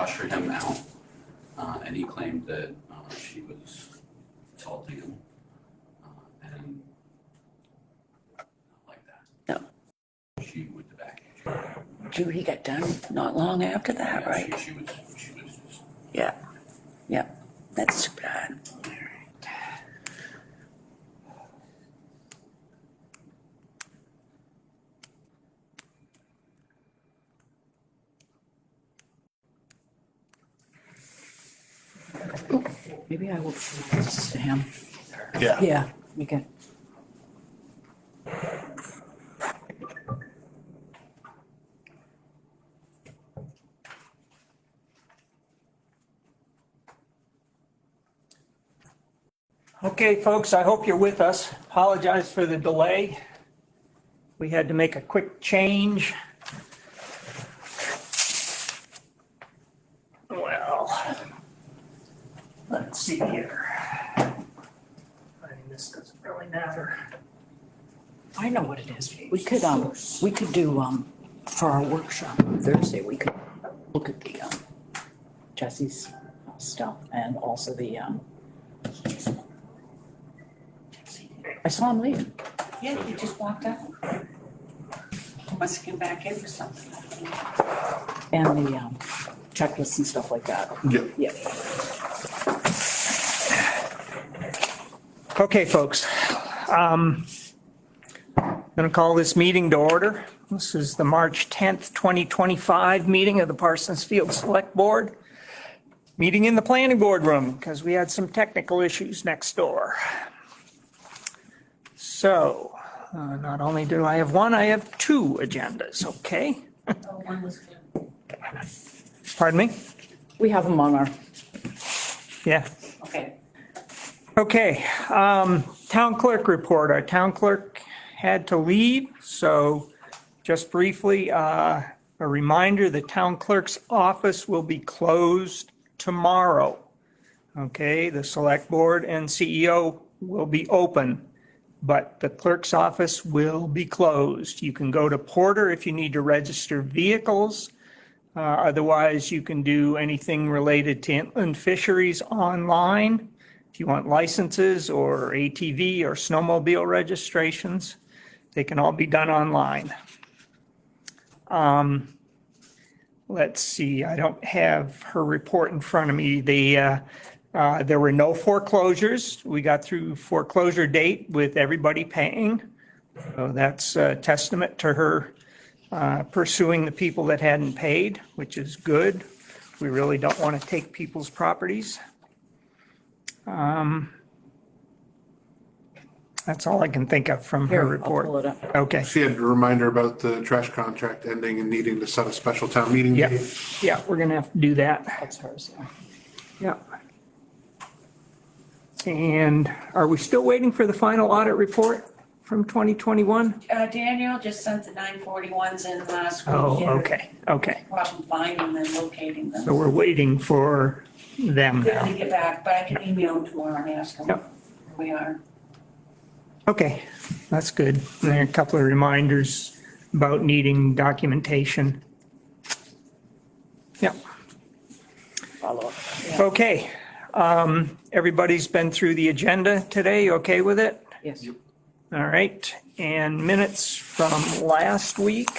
ushered him out, and he claimed that she was assaulting him, and not like that. No. She went to back. Judy got done not long after that, Yeah, right? She was just. Yeah, yeah, that's too bad. Ooh, maybe I will give this to him. Yeah. Yeah, you can. Okay, folks, I hope you're with us. Apologize for the delay. We had to make a quick change. Well, let's see here. I mean, this doesn't really matter. I know what it is. We could do, for our workshop on Thursday, we could look at the, Jesse's stuff and also the, I saw him leaving. Yeah, he just walked out. Must have come back in for something. And the, checklists and stuff like that. Yep. Yeah. Okay, folks. I'm going to call this meeting to order. This is the March 10th, 2025 meeting of the Parsons Field Select Board. Meeting in the planning board room because we had some technical issues next door. So, not only do I have one, I have two agendas, okay? Oh, one was good. Pardon me? We have them on our, Yeah. Okay. Okay, town clerk report. Our town clerk had to leave, so just briefly, a reminder, the town clerk's office will be closed tomorrow. Okay, the select board and CEO will be open, but the clerk's office will be closed. You can go to Porter if you need to register vehicles. Otherwise, you can do anything related to inland fisheries online. If you want licenses or ATV or snowmobile registrations, they can all be done online. Let's see, I don't have her report in front of me. There were no foreclosures. We got through foreclosure date with everybody paying. So that's a testament to her pursuing the people that hadn't paid, which is good. We really don't want to take people's properties. That's all I can think of from her here, I'll report. pull it up. Okay, She had a reminder about the trash contract ending and needing to set a special town meeting yeah, date. yeah, we're gonna have to do that. That's hers, yeah. Yeah. And are we still waiting for the final audit report from 2021? Daniel just sent the 941s in last week. Oh, okay, okay. Problem finding them, locating them. So we're waiting for them They're gonna now. get back, but I can email them tomorrow and ask them Yep. where we are. Okay, that's good. There are a couple of reminders about needing documentation. Yep. Follow up. Okay, everybody's been through the agenda today, okay with it? Yes. All right, and minutes from last week.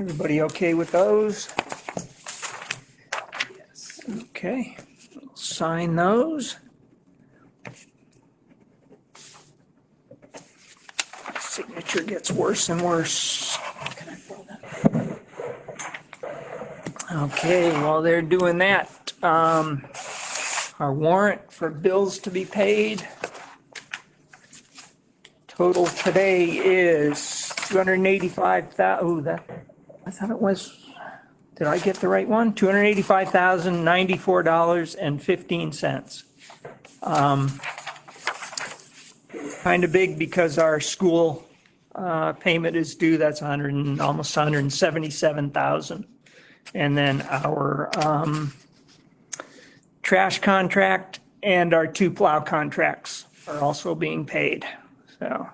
Everybody okay with those? Yes. Okay, sign those. Signature gets worse and worse. Can I pull that? Okay, while they're doing that, our warrant for bills to be paid. Total today is 285,000, oh, that, I thought it was, did I get the right one? $285,094.15. Kind of big because our school payment is due, that's almost 177,000. And then our trash contract and our 2 plow contracts are also being paid. So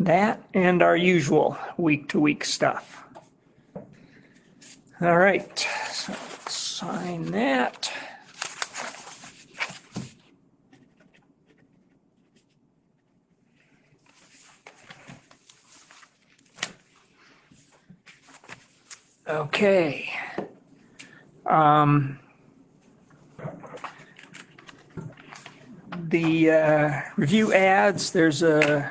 that and our usual week-to-week stuff. All right, sign that. Okay. The review ads, there's a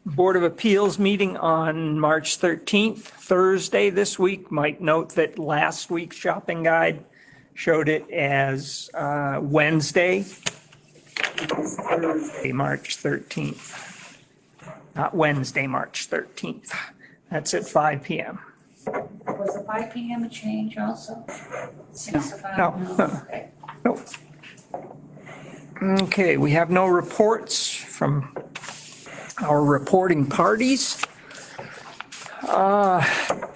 Board of Appeals meeting on March 13th, Thursday this week. Might note that last week's shopping guide showed it as Wednesday. It's Thursday, March 13th. Not Wednesday, March 13th. That's at 5 p.m. Was the 5 p.m. a change also? 6 to 5? No. Okay. Nope. Okay, we have no reports from our reporting parties.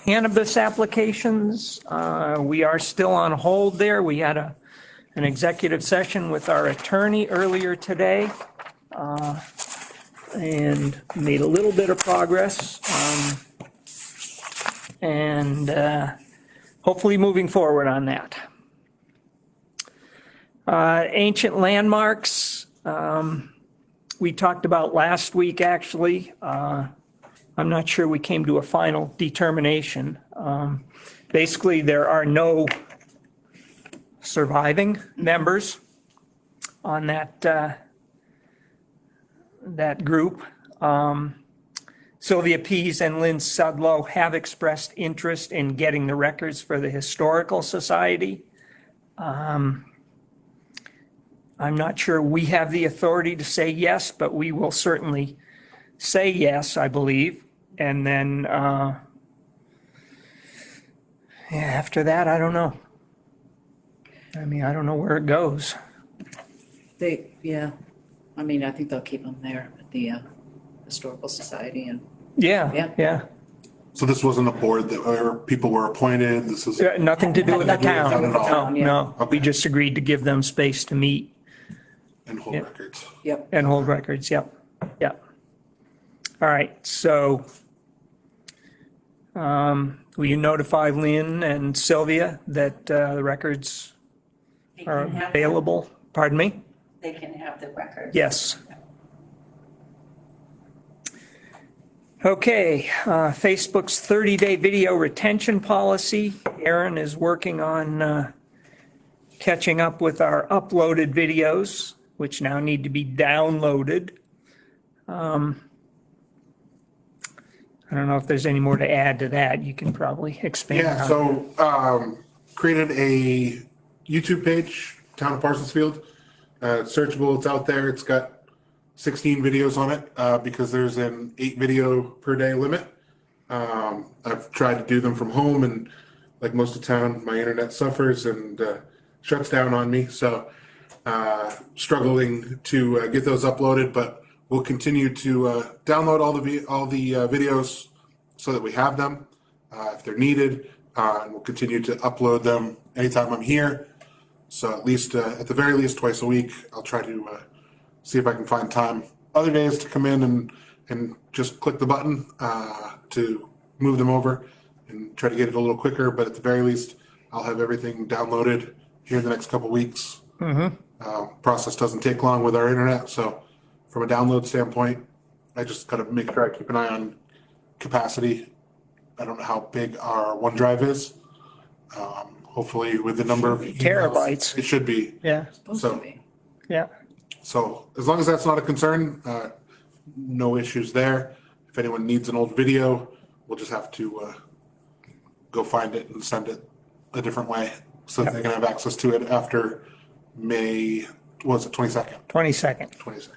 Cannabis applications, we are still on hold there. We had an executive session with our attorney earlier today and made a little bit of progress. And hopefully moving forward on that. Ancient landmarks, we talked about last week, actually. I'm not sure we came to a final determination. Basically, there are no surviving members on that group. Sylvia Pease and Lynn Sudlow have expressed interest in getting the records for the Historical Society. I'm not sure we have the authority to say yes, but we will certainly say yes, I believe. And then after that, I don't know. I mean, I don't know where it goes. Yeah, I mean, I think they'll keep them there at the Historical Society and. Yeah. So this wasn't a board that, where people were appointed, this is. Nothing to do with the town. Not at all. No. Okay. We just agreed to give them space to meet And hold records. Yep. and hold records. Yep. All right, so will you notify Lynn and Sylvia that the records They are can have, available? Pardon me? they can have the records. Yes. Okay, Facebook's 30-day video retention policy. Aaron is working on catching up with our uploaded videos, which now need to be downloaded. I don't know if there's any more to add to that. You can probably expand Yeah, on. so created a YouTube page, Town of Parsonsfield. It's searchable, it's out there, it's got 16 videos on it because there's an 8 video per day limit. I've tried to do them from home, and like most of town, my internet suffers and shuts down on me. So struggling to get those uploaded, but we'll continue to download all the videos so that we have them if they're needed, and we'll continue to upload them anytime I'm here. So at least, at the very least, twice a week, I'll try to see if I can find time other days to come in and just click the button to move them over and try to get it a little quicker. But at the very least, I'll have everything downloaded here in the next couple weeks. Process doesn't take long with our internet, so from a download standpoint, I just gotta make sure I keep an eye on capacity. I don't know how big our OneDrive is. Hopefully with the number of emails, Terabytes. it should be. Yeah, Supposed So- to be. yeah. So as long as that's not a concern, no issues there. If anyone needs an old video, we'll just have to go find it and send it a different way so that they can have access to it after May, what was it, 22nd? 22nd. 22nd.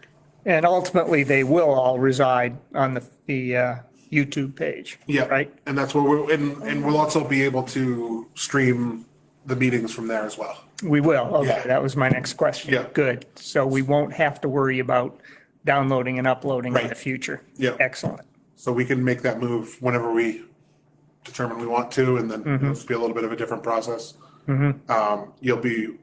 And ultimately, they will all reside on the YouTube page. Yeah. Right? And that's where and we'll also be able to stream the meetings from there as well. We will. Okay, Yeah. that was my next question. Yeah. Good. So we won't have to worry about downloading and uploading in the Right. future. Yeah. Excellent. So we can make that move whenever we determine we want to, and then it'll just be a little bit of a different process. You'll be,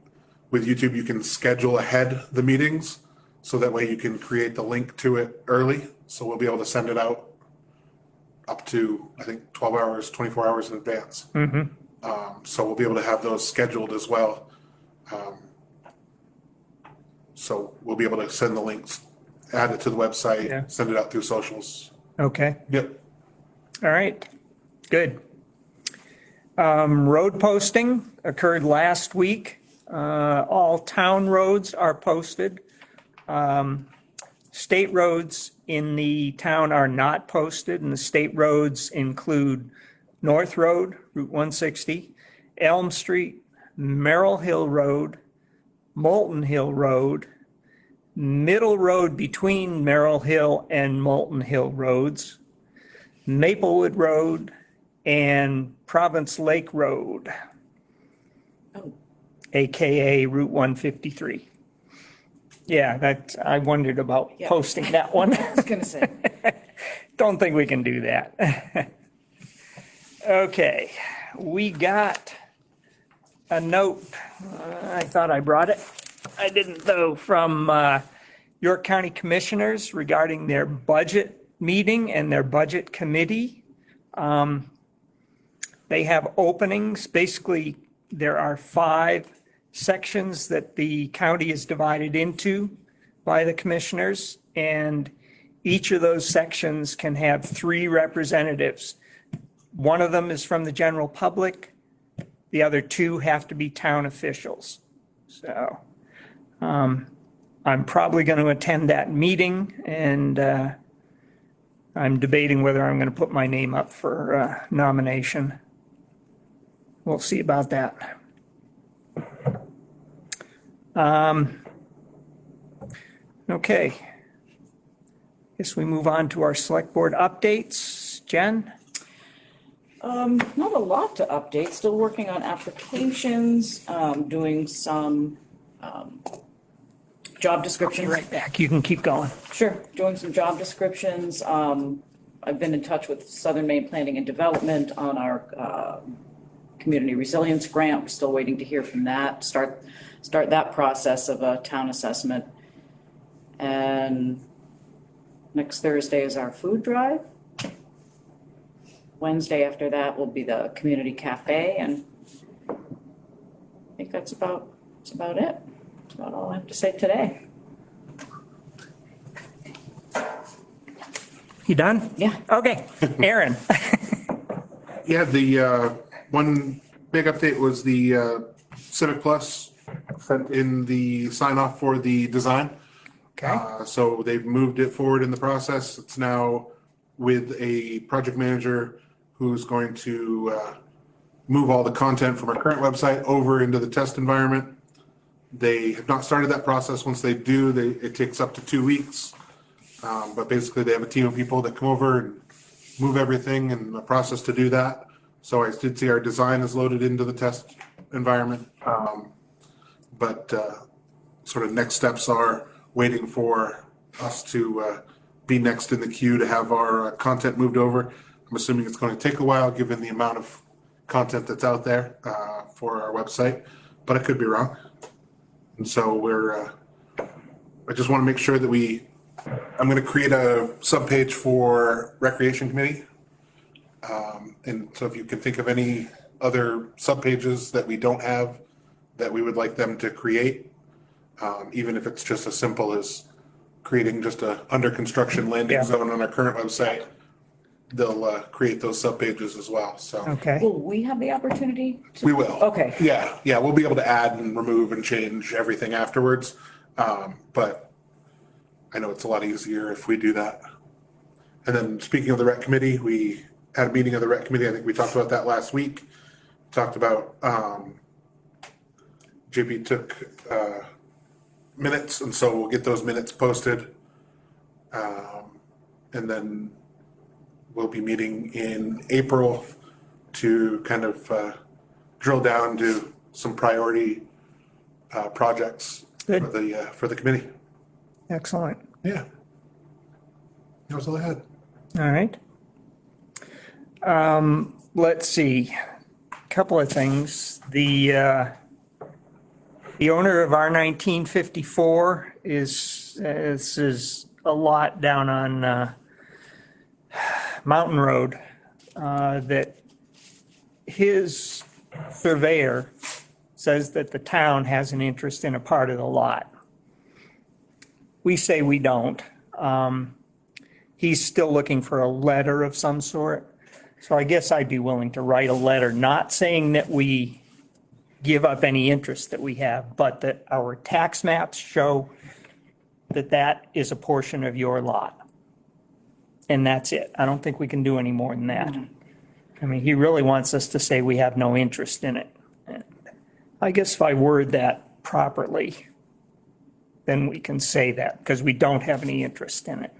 with YouTube, you can schedule ahead the meetings, so that way you can create the link to it early. So we'll be able to send it out up to, I think, 12 hours, 24 hours in advance. So we'll be able to have those scheduled as well. So we'll be able to send the links, add it to the Yeah. website, send it out through socials. Okay, Yep. all right, good. Road posting occurred last week. All town roads are posted. State roads in the town are not posted, and the state roads include North Road, Route 160, Elm Street, Merrill Hill Road, Moulton Hill Road, Middle Road between Merrill Hill and Moulton Hill Roads, Maplewood Road, and Province Lake Road, Oh. AKA Route 153. Yeah, that, I wondered about Yeah. posting that one. I was gonna say. Don't think we can do that. Okay, we got a note. I thought I brought it. I didn't though, from York County Commissioners regarding their budget meeting and their budget committee. They have openings. Basically, there are 5 sections that the county is divided into by the commissioners, and each of those sections can have 3 representatives. One of them is from the general public. The other 2 have to be town officials. So I'm probably going to attend that meeting, and I'm debating whether I'm going to put my name up for nomination. We'll see about that. Okay. Guess we move on to our select board updates. Jen? Not a lot to update, still working on applications, doing some, job Be descriptions. right back. You can keep going. Sure, doing some job descriptions. I've been in touch with Southern Maine Planning and Development on our, community resilience grant. We're still waiting to hear from that, start that process of a town assessment. And next Thursday is our food drive. Wednesday after that will be the community cafe, and I think that's about it. That's about all I have to say today. You done? Yeah. Okay. Aaron? Yeah, the one big update was the Civic Plus sent in the sign off for the design. Okay. So they've moved it forward in the process. It's now with a project manager who's going to move all the content from our current website over into the test environment. They have not started that process. Once they do, it takes up to 2 weeks. But basically, they have a team of people that come over and move everything and a process to do that. So I did see our design is loaded into the test environment. But sort of next steps are waiting for us to be next in the queue to have our content moved over. I'm assuming it's going to take a while, given the amount of content that's out there for our website, but I could be wrong. And so I just want to make sure that I'm going to create a subpage for Recreation Committee. And so if you can think of any other subpages that we don't have that we would like them to create, even if it's just as simple as creating just a under construction landing Yeah. zone on our current website, they'll create those subpages as well. So Okay. Will we have the opportunity to? we will. Okay. Yeah, we'll be able to add and remove and change everything afterwards. But I know it's a lot easier if we do that. And then speaking of the rec committee, we had a meeting of the rec committee. I think we talked about that last week. Talked about, JP took minutes, and so we'll get those minutes posted. And then we'll be meeting in April to kind of drill down to some priority projects for Good. for the committee. Excellent. Yeah. That was all I had. All right. Let's see. Couple of things. The owner of our 1954 is a lot down on Mountain Road that his surveyor says that the town has an interest in a part of the lot. We say we don't. He's still looking for a letter of some sort. So I guess I'd be willing to write a letter, not saying that we give up any interest that we have, but that our tax maps show that that is a portion of your lot. And that's it. I don't think we can do any more than that. I mean, he really wants us to say we have no interest in it. And I guess if I word that properly, then we can say that, because we don't have any interest in it.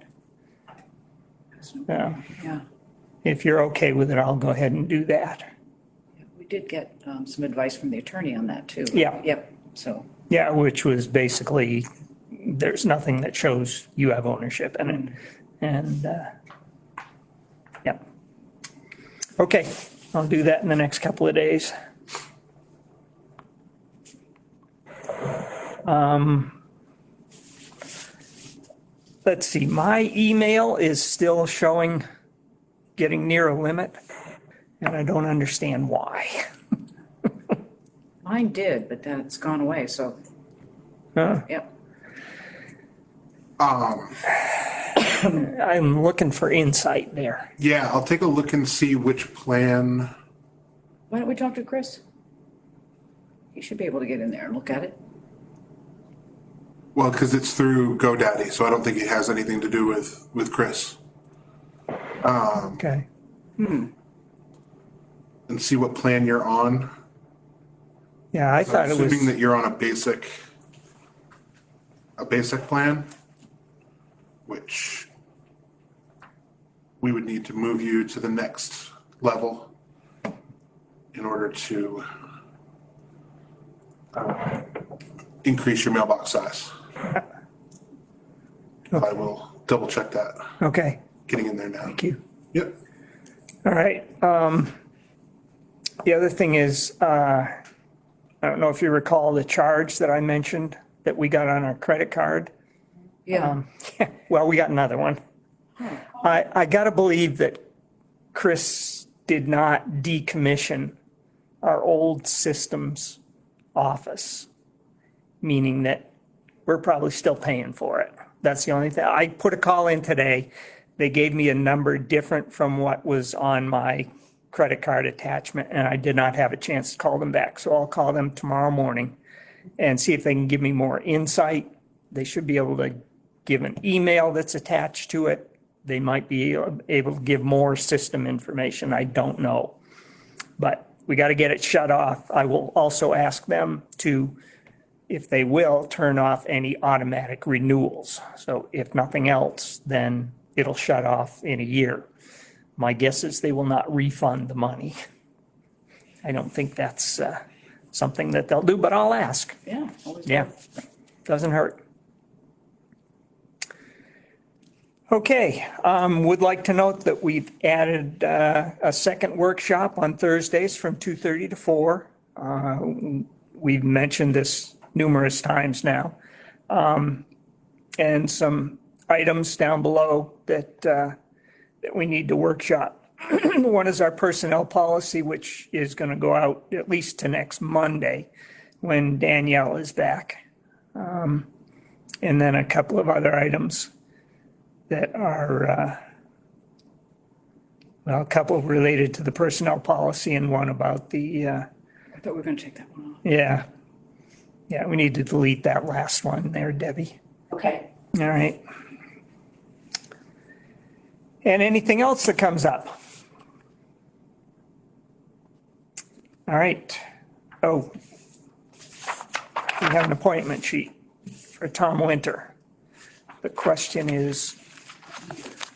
So, Yeah, if you're okay with it, I'll go ahead and do that. we did get some advice from the attorney on that too. Yeah. Yep, so, Yeah, which was basically, there's nothing that shows you have ownership in it. And, yeah. Okay, I'll do that in the next couple of days. Let's see, my email is still showing getting near a limit, and I don't understand why. mine did, but then it's gone away, so, Huh? yep. I'm looking for insight there. Yeah, I'll take a look and see which plan. Why don't we talk to Chris? He should be able to get in there and look at it. Well, because it's through GoDaddy, so I don't think it has anything to do with Chris. Okay. And see what plan you're on. Yeah, I thought it Assuming was, that you're on a basic plan, which we would need to move you to the next level in order to increase your mailbox size. I will double check that, okay, getting in there now. thank you. Yep. All right. The other thing is, I don't know if you recall the charge that I mentioned that we got on our credit card. Yeah, Well, we got another one. I gotta believe that Chris did not decommission our old systems office, meaning that we're probably still paying for it. That's the only thing. I put a call in today. They gave me a number different from what was on my credit card attachment, and I did not have a chance to call them back. So I'll call them tomorrow morning and see if they can give me more insight. They should be able to give an email that's attached to it. They might be able to give more system information. I don't know. But we got to get it shut off. I will also ask them to, if they will, turn off any automatic renewals. So if nothing else, then it'll shut off in a year. My guess is they will not refund the money. I don't think that's something that they'll do, but I'll ask. yeah. always Yeah, doesn't hurt. Okay, would like to note that we've added a second workshop on Thursdays from 2:30 to 4. We've mentioned this numerous times now. And some items down below that we need to workshop. One is our personnel policy, which is going to go out at least to next Monday when Danielle is back. And then a couple of other items that are, well, a couple related to the personnel policy and one about the, I thought we were gonna take that one off. yeah. Yeah, we need to delete that last one there, Debbie. Okay. All right. And anything else that comes up? All right. Oh, we have an appointment sheet for Tom Winter. The question is,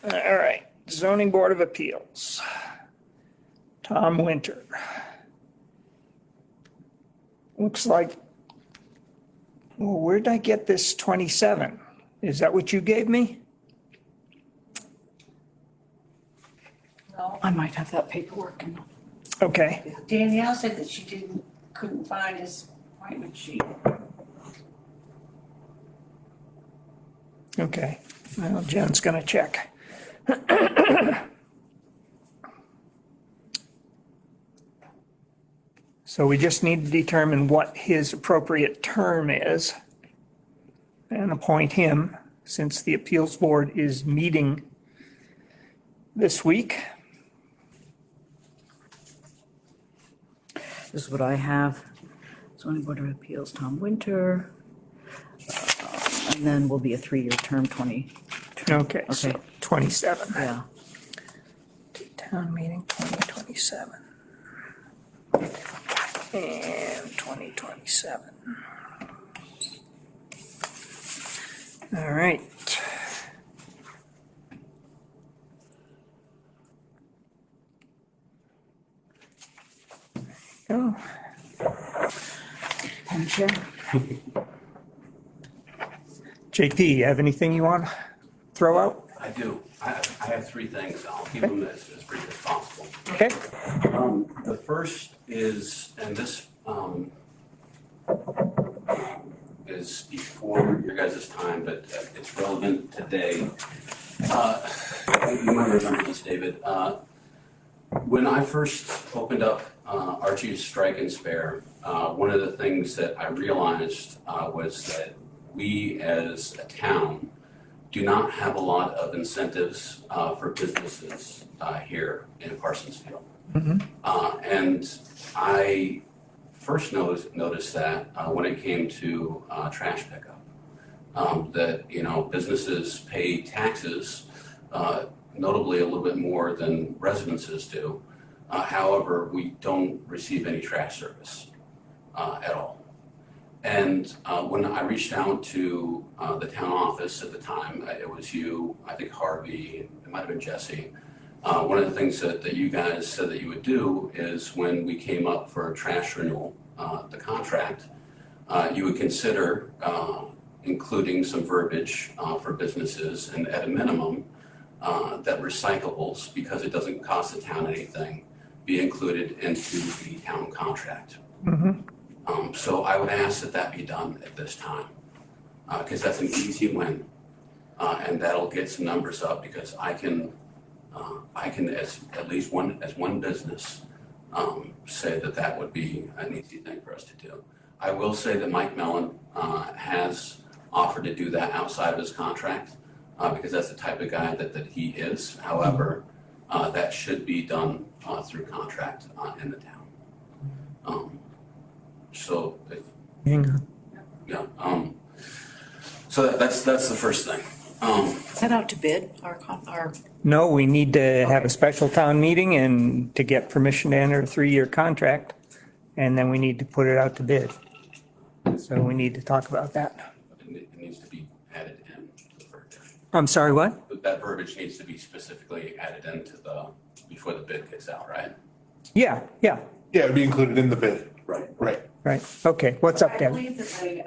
all right, Zoning Board of Appeals. Tom Winter. Looks like, well, where did I get this 27? Is that what you gave me? No, I might have that paperwork and Okay, Danielle said that couldn't find his appointment sheet. okay. Well, Jen's gonna check. So we just need to determine what his appropriate term is and appoint him, since the appeals board is meeting this week. This is what I have. Zoning Board of Appeals, Tom Winter. And then will be a 3-year term, 20, Okay, so Okay. 27. yeah. Town meeting 2027. And 2027. All right. Go. Madam Chair? JP, you have anything you want to throw out? I do. I have three things. I'll keep them as brief as possible. Okay. The first is, and this is before your guys' time, but it's relevant today. You might remember this, David. When I first opened up Archie's Strike and Spare, one of the things that I realized was that we as a town do not have a lot of incentives for businesses here in Parsonsfield. And I first noticed that when it came to trash pickup, that, you know, businesses pay taxes, notably a little bit more than residences do. However, we don't receive any trash service at all. And when I reached out to the town office at the time, it was you, I think Harvey, it might have been Jesse. One of the things that you guys said that you would do is when we came up for trash renewal, the contract, you would consider including some verbiage for businesses, and at a minimum, that recyclables, because it doesn't cost the town anything, be included into the town contract. So I would ask that that be done at this time, because that's an easy win, and that'll get some numbers up, because I can as at least one business say that that would be an easy thing for us to do. I will say that Mike Mellon has offered to do that outside of his contract, because that's the type of guy that he is. However, that should be done through contract in the town. So, Hang on. yeah. So that's the first thing. Is that out to bid, our, No, we need to have a special town meeting and to get permission to enter a 3-year contract. And then we need to put it out to bid. So we need to talk about that. It needs to be added in to the verbiage. I'm sorry, what? But that verbiage needs to be specifically added into before the bid gets out, right? Yeah. Yeah, it'd be included in the bid. Right. Right. Okay, what's up, I Deb? believe that the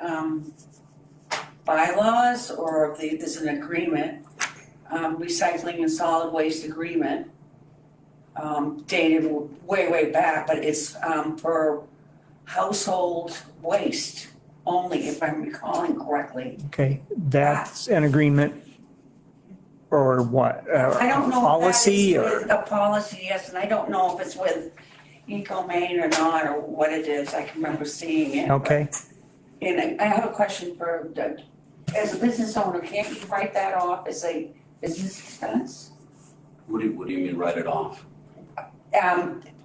bylaws, or there's an agreement, recycling and solid waste agreement, dated way back, but it's for household waste only, if I'm recalling correctly. Okay, that's an agreement or what? I don't know Policy if that is or? with a policy, yes, and I don't know if it's with Eco-Maine or not, or what it is. I can remember seeing it. Okay, And I have a question for Doug. As a business owner, can't you write that off as a business expense? What do you mean write it off?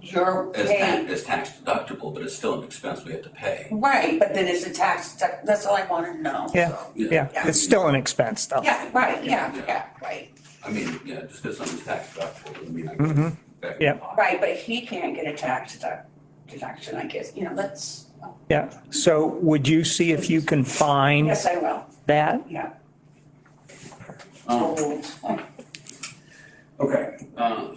You're paying, As tax deductible, but it's still an expense we have to pay. right, but then it's a tax, that's all I wanted to know. yeah, yeah, it's still an expense though. Yeah, right, yeah, right. I mean, yeah, just because something's tax deductible doesn't mean I can back in the Yeah. pocket. Right, but he can't get a tax deduction, I guess, that's, Yeah, so would you see if you can find yes, I will, that? yeah. Um, Okay,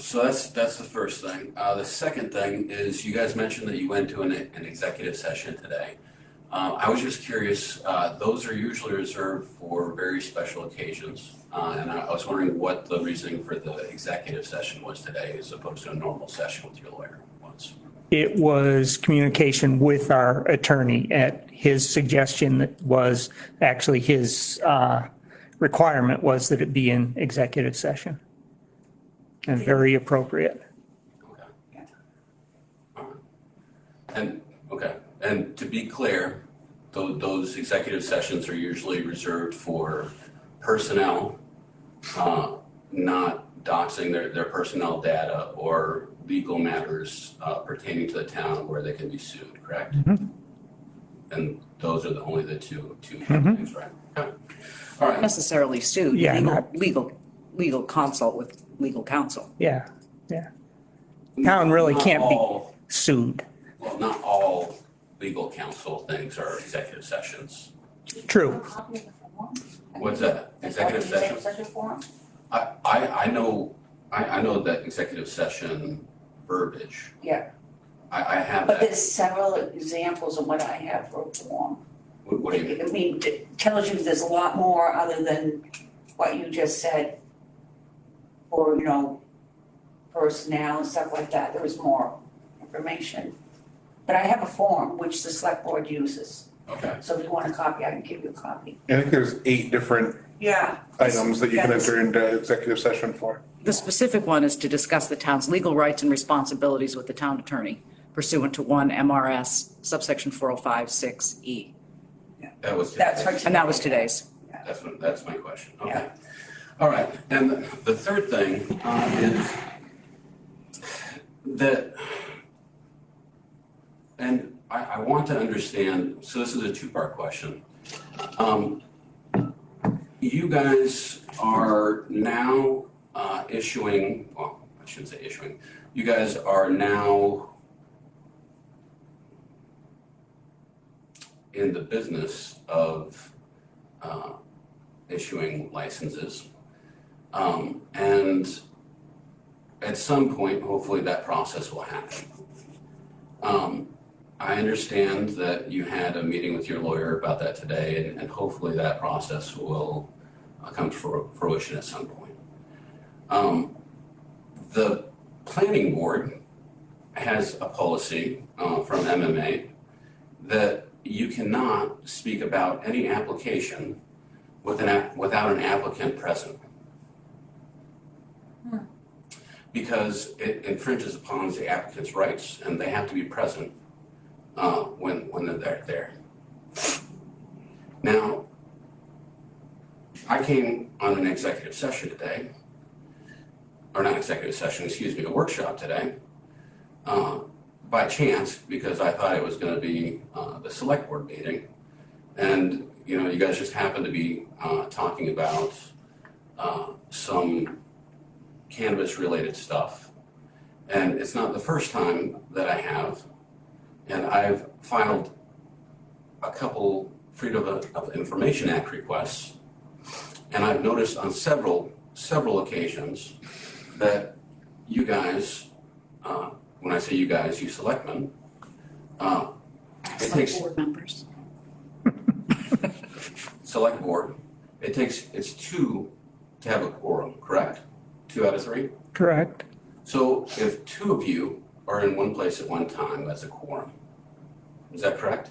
so that's the first thing. The second thing is, you guys mentioned that you went to an executive session today. I was just curious, those are usually reserved for very special occasions. And I was wondering what the reasoning for the executive session was today, as opposed to a normal session with your lawyer was. It was communication with our attorney. At his suggestion, that was actually his requirement was that it be in executive session. And very appropriate. Okay. All right. And Okay, and to be clear, those executive sessions are usually reserved for personnel, not doxing their personnel data or legal matters pertaining to the town where they can be sued, correct? And those are only the two things, right? Okay. All right, Necessarily sued, Yeah, not- legal consult with legal counsel. Yeah, yeah. Town really Not can't be all- sued. Well, not all legal counsel things are executive sessions. True. Copy of the form? What's that? Executive session? Executive session form? I know that executive session verbiage. Yeah, I have but that. there's several examples of what I have for a form. What do you mean? I mean, it tells you there's a lot more other than what you just said. Or, personnel and stuff like that, there was more information. But I have a form which the select board uses, Okay, so if you want a copy, I can give you a copy. I think there's 8 different Yeah. items that you can Yeah. enter into executive session for. The specific one is to discuss the town's legal rights and responsibilities with the town attorney pursuant to 1 MRS subsection 4056E. that was. That's right. And that was today's. That's my question, okay. Yeah. All right, and the third thing is that, and I want to understand, so this is a two-part question. You guys are now issuing, well, I shouldn't say issuing, you guys are now in the business of issuing licenses. And at some point, hopefully that process will happen. I understand that you had a meeting with your lawyer about that today, and hopefully that process will come to fruition at some point. The planning board has a policy from MMA that you cannot speak about any application without an applicant present. Because it infringes upon the applicant's rights, and they have to be present when they're there. Now, I came on an executive session today, or not executive session, excuse me, a workshop today, by chance, because I thought it was going to be the Selectboard meeting. And, you guys just happened to be talking about some cannabis-related stuff. And it's not the first time that I have. And I've filed a couple Freedom of Information Act requests. And I've noticed on several occasions that you guys, when I say you guys, you selectmen, it takes Board members. select board, it's 2 to have a quorum, correct? 2 out of 3? Correct. So if 2 of you are in one place at one time, that's a quorum. Is that correct?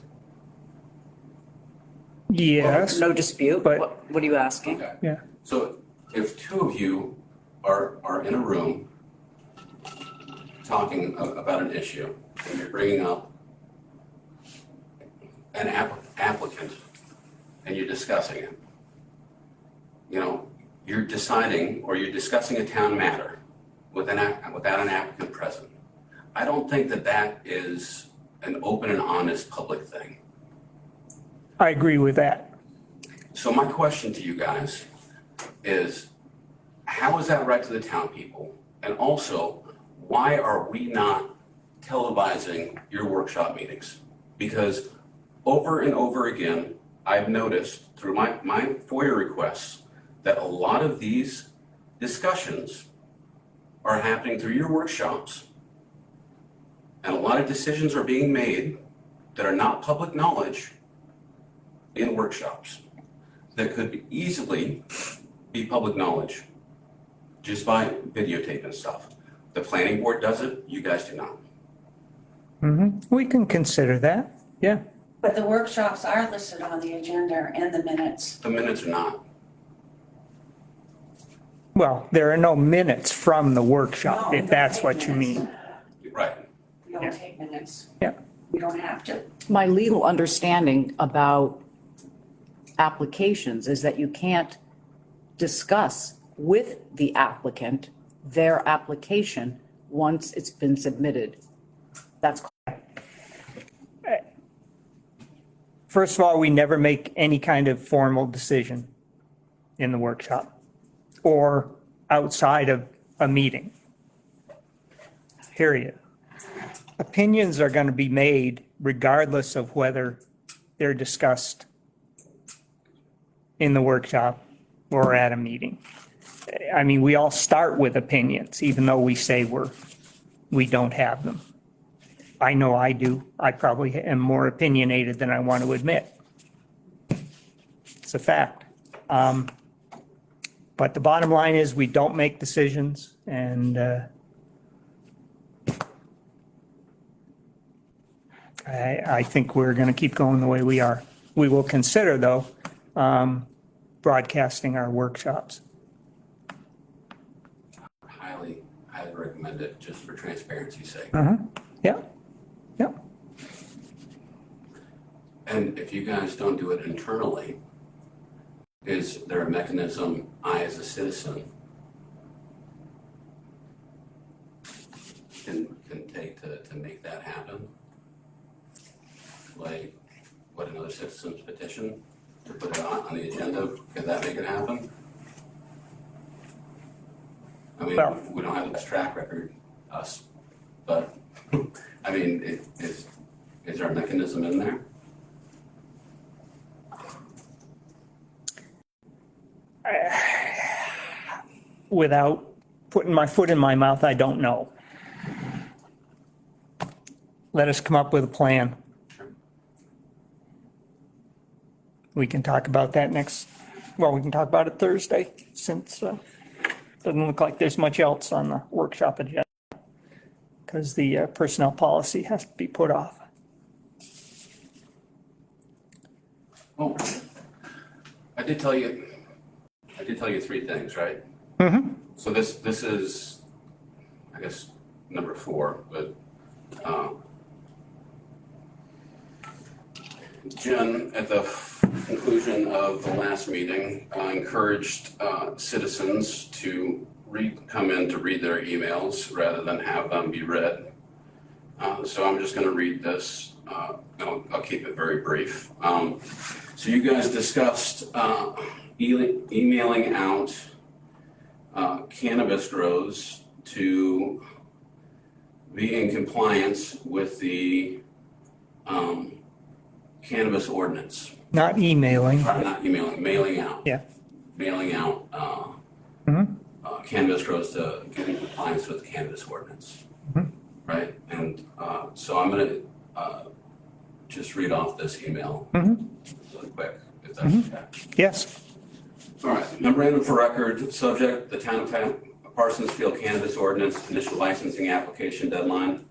Yes, No dispute. But- What are you asking? Okay. yeah. So if 2 of you are in a room talking about an issue, and you're bringing up an applicant, and you're discussing it, you're deciding or you're discussing a town matter without an applicant present. I don't think that is an open and honest public thing. I agree with that. So my question to you guys is, how is that right to the town people? And also, why are we not televising your workshop meetings? Because over and over again, I've noticed through my FOIA requests that a lot of these discussions are happening through your workshops. And a lot of decisions are being made that are not public knowledge in workshops that could easily be public knowledge just by videotaping stuff. The planning board does it, you guys do not. We can consider that, yeah. But the workshops are listed on the agenda and the minutes. The minutes are not. Well, there are no minutes from the workshop, No, if that's what you mean. Right. We don't take minutes. Yeah, We don't have to. My legal understanding about applications is that you can't discuss with the applicant their application once it's been submitted. That's First of all, we never make any kind of formal decision in the workshop or outside of a meeting. Period. Opinions are going to be made regardless of whether they're discussed in the workshop or at a meeting. I mean, we all start with opinions, even though we say we don't have them. I know I do. I probably am more opinionated than I want to admit. It's a fact. But the bottom line is we don't make decisions, and I think we're going to keep going the way we are. We will consider, though, broadcasting our workshops. Highly recommend it, just for transparency's sake. Yeah, yeah. And if you guys don't do it internally, is there a mechanism I, as a citizen, can take to make that happen? Like, what, another citizen's petition to put it on the agenda? Could that make it happen? I mean, Well- we don't have the best track record, us, but, I mean, is there a mechanism in there? Without putting my foot in my mouth, I don't know. Let us come up with a plan. We can talk about that we can talk about it Thursday, since doesn't look like there's much else on the workshop agenda, because the personnel policy has to be put off. Oh, I did tell you 3 things, right? Mm-hmm. So this is, I guess, number 4, but Jen, at the conclusion of the last meeting, encouraged citizens to come in to read their emails rather than have them be read. So I'm just going to read this. I'll keep it very brief. So you guys discussed emailing out cannabis grows to be in compliance with the cannabis ordinance. Not emailing. Not emailing, mailing out. Yeah. Mailing out cannabis grows to get in compliance with the cannabis ordinance. Right? And so I'm going to just read off this email really quick, if that's okay. Yes. All right, memorandum for record, subject, the town of Parsonsfield Cannabis Ordinance, initial licensing application deadline,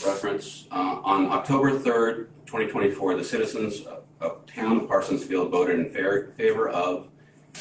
reference. On October 3rd, 2024, the citizens of town of Parsonsfield voted in favor of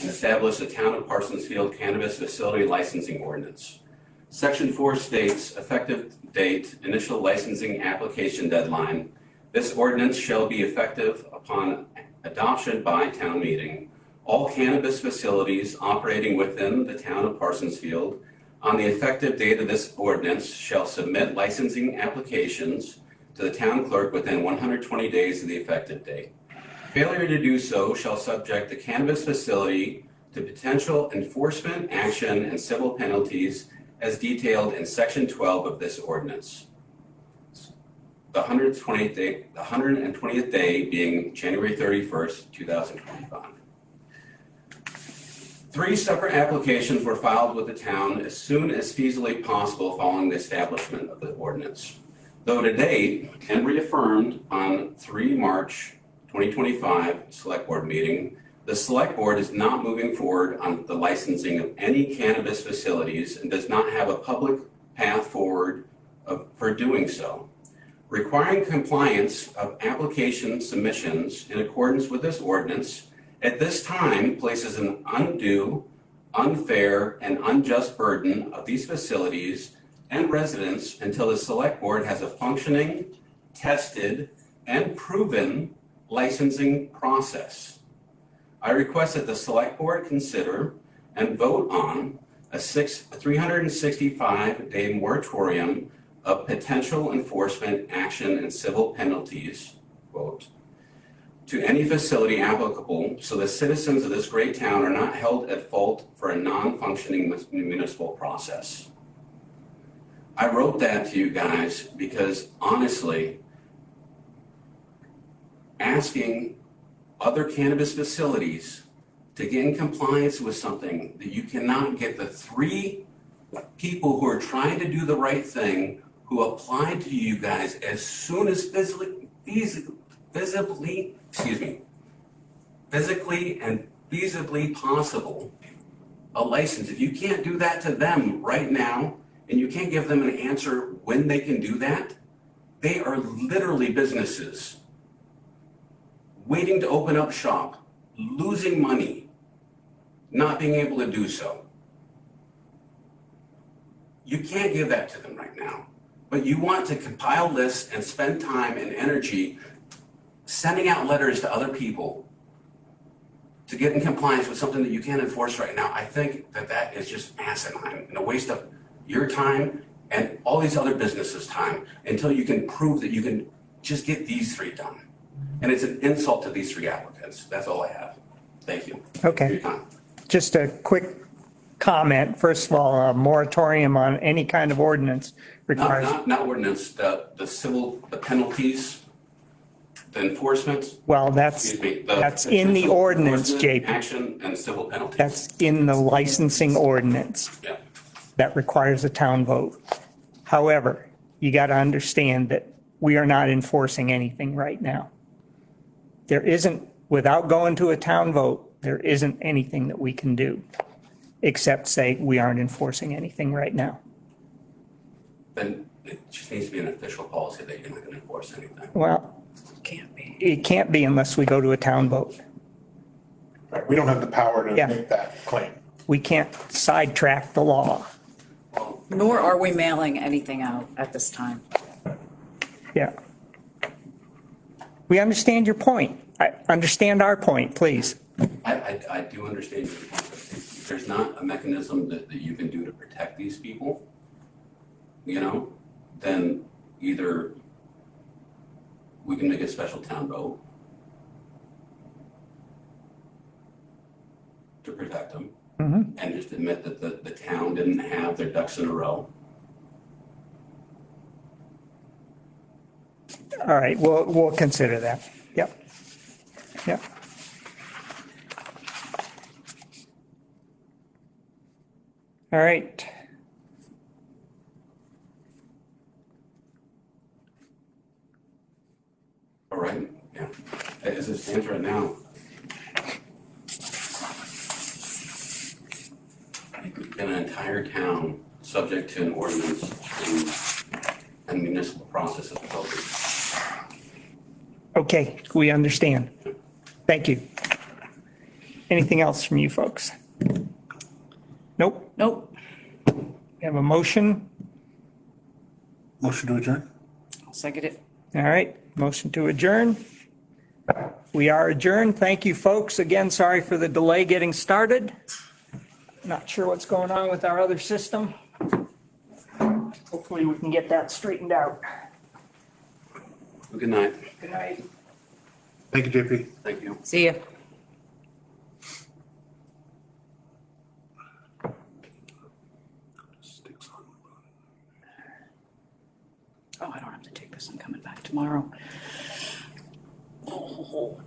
and established the town of Parsonsfield Cannabis Facility Licensing Ordinance. Section 4 states, effective date, initial licensing application deadline. This ordinance shall be effective upon adoption by town meeting. All cannabis facilities operating within the town of Parsonsfield on the effective date of this ordinance shall submit licensing applications to the town clerk within 120 days of the effective date. Failure to do so shall subject the cannabis facility to potential enforcement action and civil penalties as detailed in Section 12 of this ordinance. The 120th day being January 31st, 2025. 3 separate applications were filed with the town as soon as feasibly possible following the establishment of the ordinance. Though to date, and reaffirmed on 3 March 2025 Select Board meeting, the Select Board is not moving forward on the licensing of any cannabis facilities and does not have a public path forward for doing so. Requiring compliance of application submissions in accordance with this ordinance at this time places an undue, unfair, and unjust burden of these facilities and residents until the Select Board has a functioning tested, and proven licensing process. I request that the Select Board consider and vote on a 365-day moratorium of potential enforcement action and civil penalties, quote, to any facility applicable so the citizens of this great town are not held at fault for a non-functioning municipal process. I wrote that to you guys because honestly, asking other cannabis facilities to get in compliance with something that you cannot get the 3 people who are trying to do the right thing, who applied to you guys as soon as physically and feasibly possible, a license. If you can't do that to them right now, and you can't give them an answer when they can do that, they are literally businesses waiting to open up shop, losing money, not being able to do so. You can't give that to them right now, but you want to compile lists and spend time and energy sending out letters to other people to get in compliance with something that you can't enforce right now. I think that that is just asinine and a waste of your time and all these other businesses' time until you can prove that you can just get these 3 done. And it's an insult to these 3 applicants. That's all I have. Thank you. Okay. For your time. Just a quick comment. First of all, a moratorium on any kind of ordinance requires, Not ordinance, the civil, the penalties, the enforcement. well, Excuse me. that's in the ordinance, enforcement, JP. Action and civil penalties. That's in the licensing ordinance. Yeah. That requires a town vote. However, you got to understand that we are not enforcing anything right now. There isn't, without going to a town vote, there isn't anything that we can do except say we aren't enforcing anything right now. Then it just needs to be an official policy that you're not going to enforce anything. Well, Can't be. it can't be unless we go to a town vote. Right, we don't have the power to Yeah. make that claim. We can't sidetrack the law. Well, Nor are we mailing anything out at this time. Yeah. We understand your point. I understand our point, please. I do understand your point, but if there's not a mechanism that you can do to protect these people, then either we can make a special town vote to protect them and just admit that the town didn't have their ducks in a row. All right, we'll consider that. Yep. Yep. All right. All right, yeah. As it stands right now, in an entire town, subject to an ordinance and municipal process of appropriate. Okay, we understand. Thank you. Anything else from you folks? Nope. Nope. We have a motion. Motion to adjourn? I'll second it. All right, motion to adjourn. We are adjourned. Thank you, folks. Again, sorry for the delay getting started. Not sure what's going on with our other system. Hopefully we can get that straightened out. Good night. Good night. Thank you, JP. Thank you. See ya. Oh, I don't have to take this. I'm coming back tomorrow. Oh.